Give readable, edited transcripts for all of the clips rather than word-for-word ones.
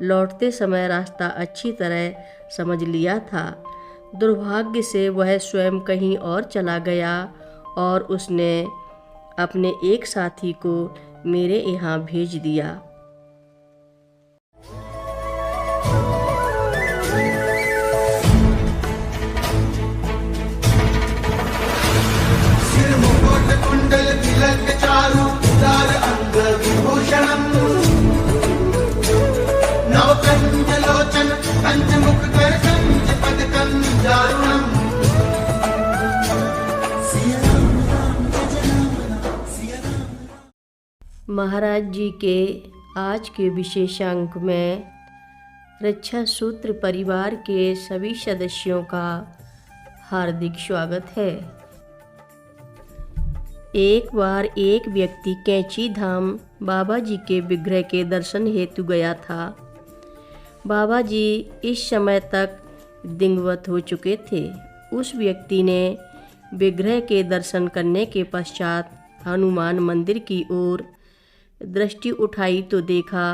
लौटते समय रास्ता अच्छी तरह समझ लिया था। दुर्भाग्य से वह स्वयं कहीं और चला गया और उसने अपने एक साथी को मेरे यहाँ भेज दिया। सिर मुकुट कुंडल तिलक चारु उदार अंग विभूषणम् नवकंज लोचन कंज मुख कर कंज पद कंजारुणम्। महाराज जी के आज के विशेषांक में रक्षा सूत्र परिवार के सभी सदस्यों का हार्दिक स्वागत है। एक बार एक व्यक्ति कैंची धाम बाबा जी के विग्रह के दर्शन हेतु गया था। बाबा जी इस समय तक दिवंगत हो चुके थे। उस व्यक्ति ने विग्रह के दर्शन करने के पश्चात हनुमान मंदिर की ओर दृष्टि उठाई तो देखा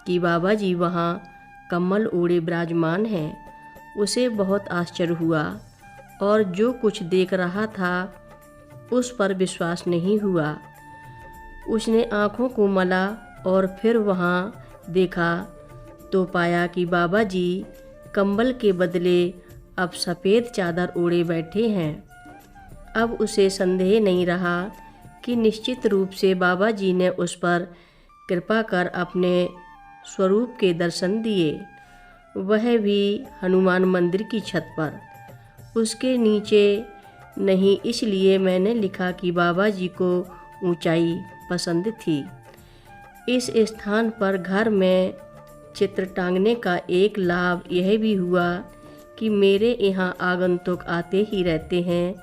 कि बाबा जी वहाँ कम्बल ओढ़े विराजमान हैं। उसे बहुत आश्चर्य हुआ और जो कुछ देख रहा था उस पर विश्वास नहीं हुआ। उसने आँखों को मला और फिर वहाँ देखा तो पाया कि बाबा जी कंबल के बदले अब सफ़ेद चादर ओढ़े बैठे हैं। अब उसे संदेह नहीं रहा कि निश्चित रूप से बाबा जी ने उस पर कृपा कर अपने स्वरूप के दर्शन दिए, वह भी हनुमान मंदिर की छत पर। उसके नीचे नहीं, इसलिए मैंने लिखा कि बाबा जी को ऊंचाई पसंद थी। इस स्थान पर घर में चित्र टांगने का एक लाभ यह भी हुआ कि मेरे यहाँ आगंतुक आते ही रहते हैं।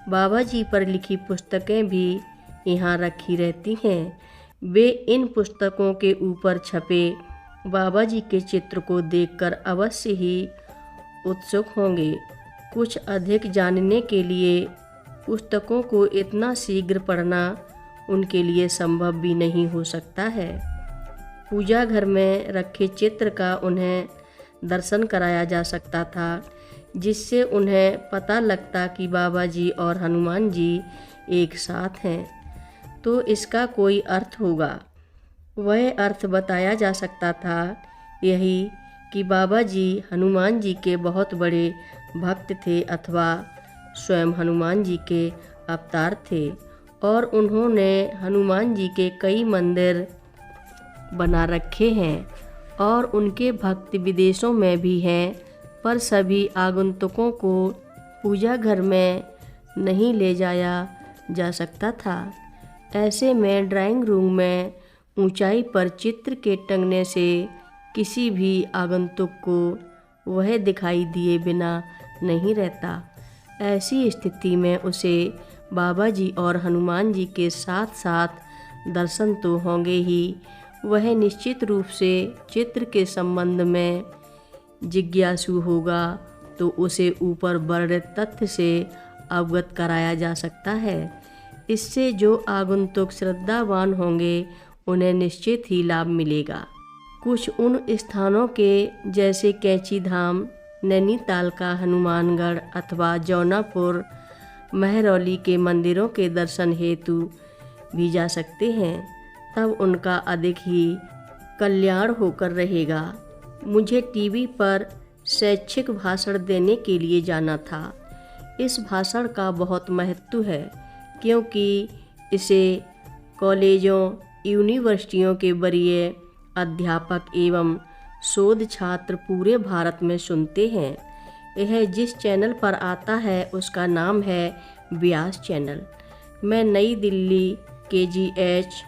बाबा जी पर लिखी पुस्तकें भी यहाँ रखी रहती हैं। वे इन पुस्तकों के ऊपर छपे बाबा जी के चित्र को देखकर अवश्य ही उत्सुक होंगे। कुछ अधिक जानने के लिए पुस्तकों को इतना शीघ्र पढ़ना उनके लिए संभव भी नहीं हो सकता है। पूजा घर में रखे चित्र का उन्हें दर्शन कराया जा सकता था, जिससे उन्हें पता लगता कि बाबा जी और हनुमान जी एक साथ हैं, तो इसका कोई अर्थ होगा। वह अर्थ बताया जा सकता था यही कि बाबा जी हनुमान जी के बहुत बड़े भक्त थे अथवा स्वयं हनुमान जी के अवतार थे और उन्होंने हनुमान जी के कई मंदिर बना रखे हैं और उनके भक्त विदेशों में भी हैं, पर सभी आगंतुकों को पूजा घर में नहीं ले जाया जा सकता था। ऐसे में ड्राइंग रूम में ऊंचाई पर चित्र के टंगने से किसी भी आगंतुक को वह दिखाई दिए बिना नहीं रहता। ऐसी स्थिति में उसे बाबा जी और हनुमान जी के साथ साथ दर्शन तो होंगे ही, वह निश्चित रूप से चित्र के संबंध में जिज्ञासु होगा, तो उसे ऊपर वर्णित तथ्य से अवगत कराया जा सकता है। इससे जो आगंतुक श्रद्धावान होंगे उन्हें निश्चित ही लाभ मिलेगा। कुछ उन स्थानों के जैसे कैंची धाम, नैनीताल का हनुमानगढ़ अथवा जौनापुर, महरौली के मंदिरों के दर्शन हेतु भी जा सकते हैं, तब उनका अधिक ही कल्याण होकर रहेगा। मुझे टीवी पर शैक्षिक भाषण देने के लिए जाना था। इस भाषण का बहुत महत्व है, क्योंकि इसे कॉलेजों, यूनिवर्सिटियों के वरीय अध्यापक एवं शोध छात्र पूरे भारत में सुनते हैं। यह जिस चैनल पर आता है उसका नाम है व्यास चैनल। मैं नई दिल्ली KGH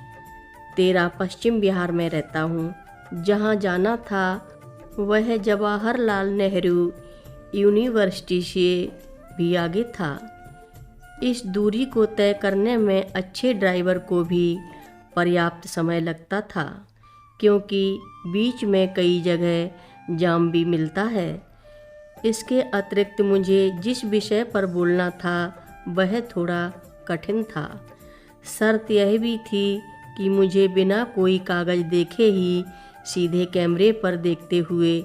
13 पश्चिम बिहार में रहता हूँ। जहाँ जाना था वह जवाहरलाल नेहरू यूनिवर्सिटी से भी आगे था। इस दूरी को तय करने में अच्छे ड्राइवर को भी पर्याप्त समय लगता था, क्योंकि बीच में कई जगह जाम भी मिलता है। इसके अतिरिक्त मुझे जिस विषय पर बोलना था वह थोड़ा कठिन था। शर्त यह भी थी कि मुझे बिना कोई कागज़ देखे ही सीधे कैमरे पर देखते हुए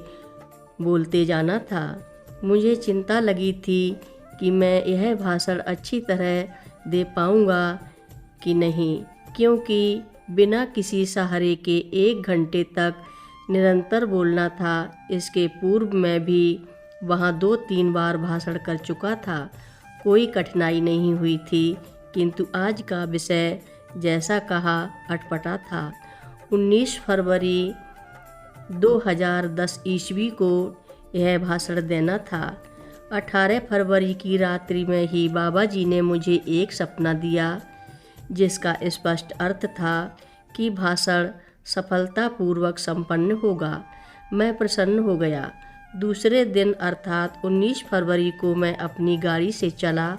बोलते जाना था। मुझे चिंता लगी थी कि मैं यह भाषण अच्छी तरह दे पाऊँगा कि नहीं, क्योंकि बिना किसी सहारे के 1 घंटे तक निरंतर बोलना था। इसके पूर्व मैं भी वहाँ 2-3 बार भाषण कर चुका था, कोई कठिनाई नहीं हुई थी, किंतु आज का विषय जैसा कहा अटपटा था। 19 फरवरी 2010 ईस्वी को यह भाषण देना था। 18 फरवरी की रात्रि में ही बाबा जी ने मुझे एक सपना दिया, जिसका स्पष्ट अर्थ था कि भाषण सफलतापूर्वक संपन्न होगा। मैं प्रसन्न हो गया। दूसरे दिन अर्थात 19 फरवरी को मैं अपनी गाड़ी से चला।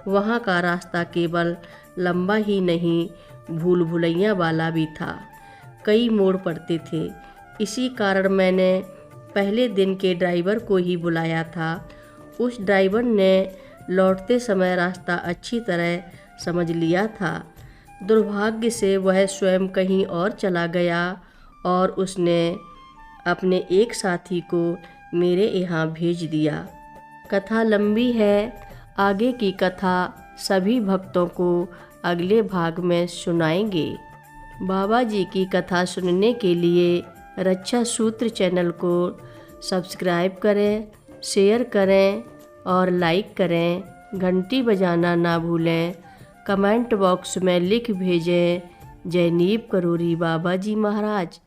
वहाँ का रास्ता केवल लंबा ही नहीं, भूल भुलैया वाला भी था। कई मोड़ पड़ते थे। इसी कारण मैंने पहले दिन के ड्राइवर को ही बुलाया था। उस ड्राइवर ने लौटते समय रास्ता अच्छी तरह समझ लिया था। दुर्भाग्य से वह स्वयं कहीं और चला गया और उसने अपने एक साथी को मेरे यहाँ भेज दिया। कथा लंबी है। आगे की कथा सभी भक्तों को अगले भाग में सुनाएंगे। बाबा जी की कथा सुनने के लिए रक्षा सूत्र चैनल को सब्सक्राइब करें, शेयर करें और लाइक करें। घंटी बजाना ना भूलें। कमेंट बॉक्स में लिख भेजें, जय नीब करोरी बाबा जी महाराज।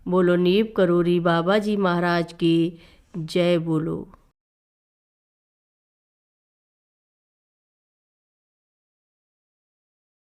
बोलो नीब करोरी बाबा जी महाराज की जय बोलो।